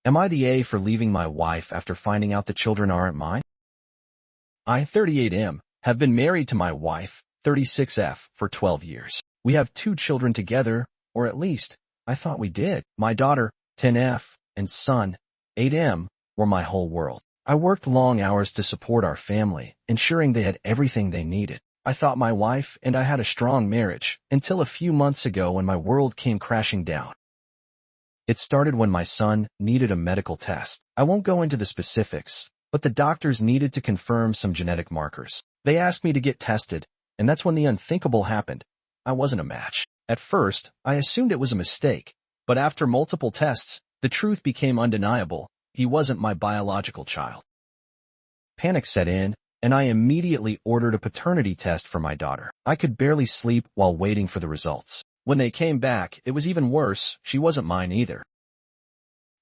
Am I the A for leaving my wife after finding out the children aren't mine? I, 38M, have been married to my wife, 36F, for 12 years. We have 2 children together, or at least, I thought we did. My daughter, 10F, and son, 8M, were my whole world. I worked long hours to support our family, ensuring they had everything they needed. I thought my wife and I had a strong marriage, until a few months ago when my world came crashing down. It started when my son needed a medical test. I won't go into the specifics, but the doctors needed to confirm some genetic markers. They asked me to get tested, and that's when the unthinkable happened. I wasn't a match. At first, I assumed it was a mistake, but after multiple tests, the truth became undeniable. He wasn't my biological child. Panic set in, and I immediately ordered a paternity test for my daughter. I could barely sleep while waiting for the results. When they came back, it was even worse. She wasn't mine either.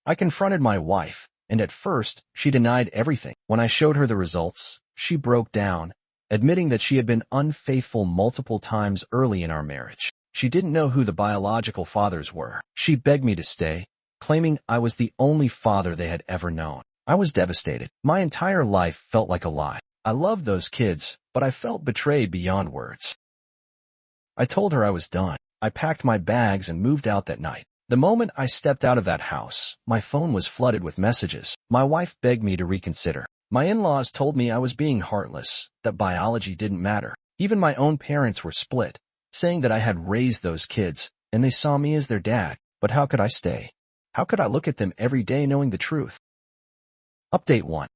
I confronted my wife, and at first, she denied everything. When I showed her the results, she broke down, admitting that she had been unfaithful multiple times early in our marriage. She didn't know who the biological fathers were. She begged me to stay, claiming I was the only father they had ever known. I was devastated. My entire life felt like a lie. I loved those kids, but I felt betrayed beyond words. I told her I was done. I packed my bags and moved out that night. The moment I stepped out of that house, my phone was flooded with messages. My wife begged me to reconsider. My in-laws told me I was being heartless, that biology didn't matter. Even my own parents were split, saying that I had raised those kids, and they saw me as their dad. But how could I stay? How could I look at them every day knowing the truth? Update 1.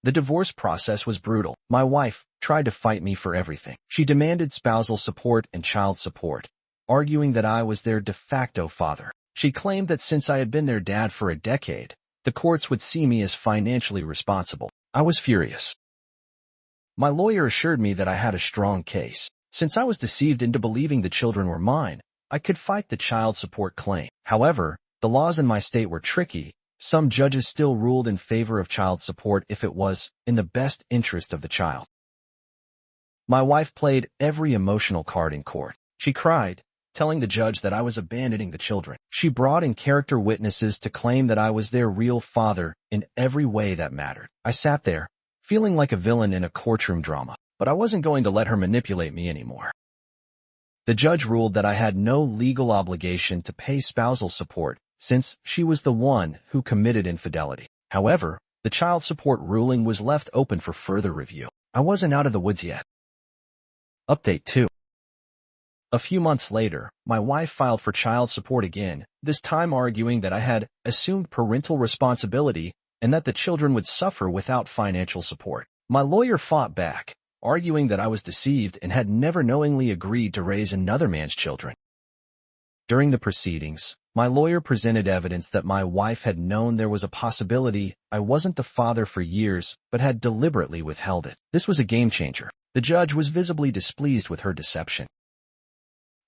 The divorce process was brutal. My wife tried to fight me for everything. She demanded spousal support and child support, arguing that I was their de facto father. She claimed that since I had been their dad for a decade, the courts would see me as financially responsible. I was furious. My lawyer assured me that I had a strong case. Since I was deceived into believing the children were mine, I could fight the child support claim. However, the laws in my state were tricky. Some judges still ruled in favor of child support if it was in the best interest of the child. My wife played every emotional card in court. She cried, telling the judge that I was abandoning the children. She brought in character witnesses to claim that I was their real father in every way that mattered. I sat there, feeling like a villain in a courtroom drama, but I wasn't going to let her manipulate me anymore. The judge ruled that I had no legal obligation to pay spousal support, since she was the one who committed infidelity. However, the child support ruling was left open for further review. I wasn't out of the woods yet. Update 2. A few months later, my wife filed for child support again, this time arguing that I had assumed parental responsibility and that the children would suffer without financial support. My lawyer fought back, arguing that I was deceived and had never knowingly agreed to raise another man's children. During the proceedings, my lawyer presented evidence that my wife had known there was a possibility I wasn't the father for years, but had deliberately withheld it. This was a game changer. The judge was visibly displeased with her deception.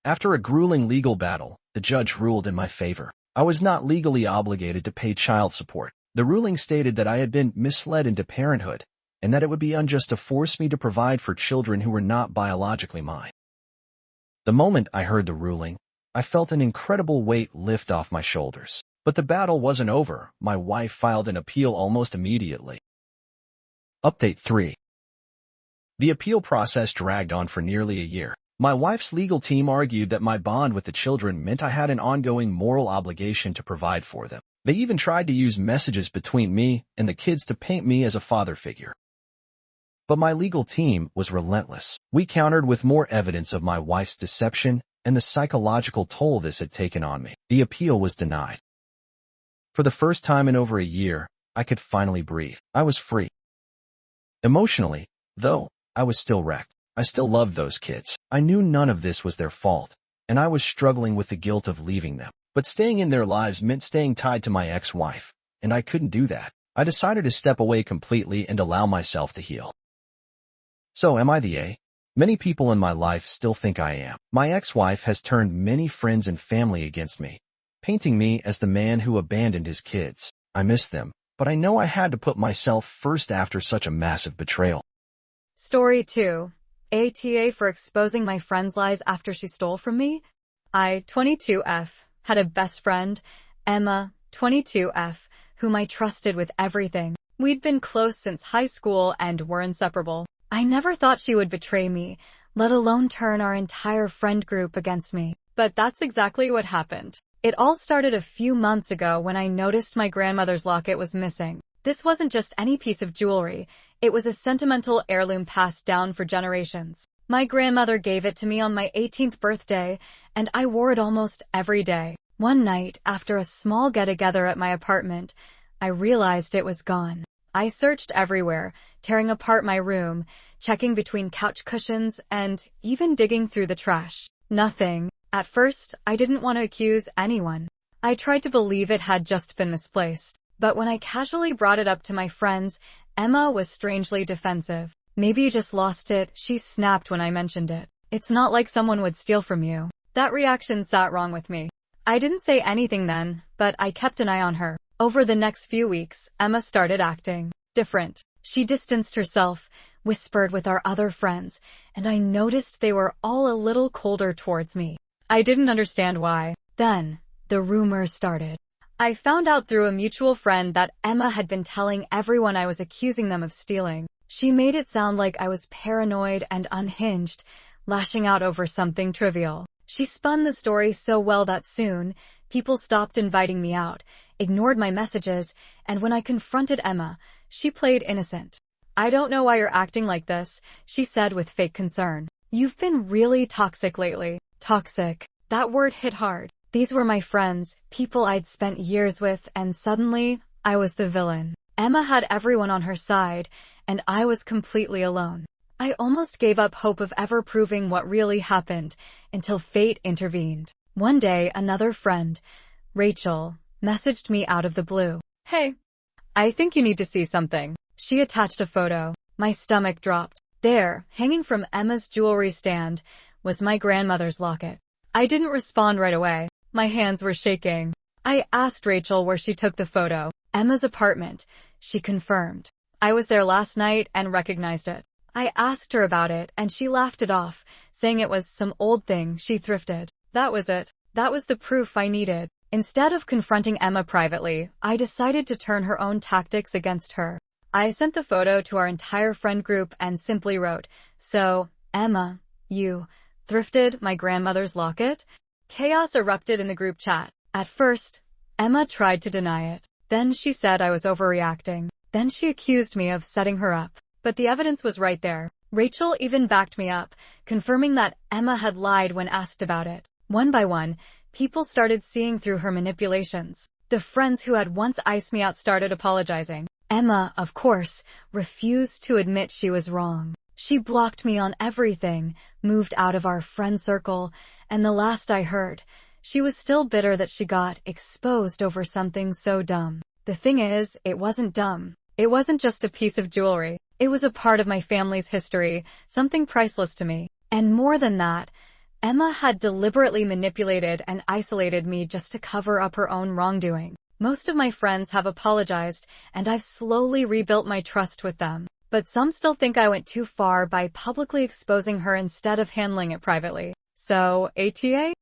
After a grueling legal battle, the judge ruled in my favor. I was not legally obligated to pay child support. The ruling stated that I had been misled into parenthood, and that it would be unjust to force me to provide for children who were not biologically mine. The moment I heard the ruling, I felt an incredible weight lift off my shoulders. But the battle wasn't over. My wife filed an appeal almost immediately. Update 3. The appeal process dragged on for nearly a year. My wife's legal team argued that my bond with the children meant I had an ongoing moral obligation to provide for them. They even tried to use messages between me and the kids to paint me as a father figure. But my legal team was relentless. We countered with more evidence of my wife's deception and the psychological toll this had taken on me. The appeal was denied. For the first time in over a year, I could finally breathe. I was free. Emotionally, though, I was still wrecked. I still loved those kids. I knew none of this was their fault, and I was struggling with the guilt of leaving them. But staying in their lives meant staying tied to my ex-wife, and I couldn't do that. I decided to step away completely and allow myself to heal. So am I the A? Many people in my life still think I am. My ex-wife has turned many friends and family against me, painting me as the man who abandoned his kids. I miss them, but I know I had to put myself first after such a massive betrayal. Story 2. AITA for exposing my friend's lies after she stole from me. I, 22F, had a best friend, Emma, 22F, whom I trusted with everything. We'd been close since high school and were inseparable. I never thought she would betray me, let alone turn our entire friend group against me. But that's exactly what happened. It all started a few months ago when I noticed my grandmother's locket was missing. This wasn't just any piece of jewelry. It was a sentimental heirloom passed down for generations. My grandmother gave it to me on my 18th birthday, and I wore it almost every day. One night, after a small get-together at my apartment, I realized it was gone. I searched everywhere, tearing apart my room, checking between couch cushions, and even digging through the trash. Nothing. At first, I didn't want to accuse anyone. I tried to believe it had just been misplaced. But when I casually brought it up to my friends, Emma was strangely defensive. "Maybe you just lost it," she snapped when I mentioned it. "It's not like someone would steal from you." That reaction sat wrong with me. I didn't say anything then, but I kept an eye on her. Over the next few weeks, Emma started acting different. She distanced herself, whispered with our other friends, and I noticed they were all a little colder towards me. I didn't understand why. Then, the rumors started. I found out through a mutual friend that Emma had been telling everyone I was accusing them of stealing. She made it sound like I was paranoid and unhinged, lashing out over something trivial. She spun the story so well that soon, people stopped inviting me out, ignored my messages, and when I confronted Emma, she played innocent. "I don't know why you're acting like this," she said with fake concern. "You've been really toxic lately." Toxic. That word hit hard. These were my friends, people I'd spent years with, and suddenly, I was the villain. Emma had everyone on her side, and I was completely alone. I almost gave up hope of ever proving what really happened, until fate intervened. One day, another friend, Rachel, messaged me out of the blue. "Hey, I think you need to see something." She attached a photo. My stomach dropped. There, hanging from Emma's jewelry stand, was my grandmother's locket. I didn't respond right away. My hands were shaking. I asked Rachel where she took the photo. "Emma's apartment," she confirmed. "I was there last night and recognized it." I asked her about it, and she laughed it off, saying it was some old thing she thrifted. That was it. That was the proof I needed. Instead of confronting Emma privately, I decided to turn her own tactics against her. I sent the photo to our entire friend group and simply wrote, "So, Emma, you thrifted my grandmother's locket?" Chaos erupted in the group chat. At first, Emma tried to deny it. Then she said I was overreacting. Then she accused me of setting her up. But the evidence was right there. Rachel even backed me up, confirming that Emma had lied when asked about it. One by one, people started seeing through her manipulations. The friends who had once iced me out started apologizing. Emma, of course, refused to admit she was wrong. She blocked me on everything, moved out of our friend circle, and the last I heard, she was still bitter that she got exposed over something so dumb. The thing is, it wasn't dumb. It wasn't just a piece of jewelry. It was a part of my family's history, something priceless to me. And more than that, Emma had deliberately manipulated and isolated me just to cover up her own wrongdoing. Most of my friends have apologized, and I've slowly rebuilt my trust with them. But some still think I went too far by publicly exposing her instead of handling it privately. So, ATA?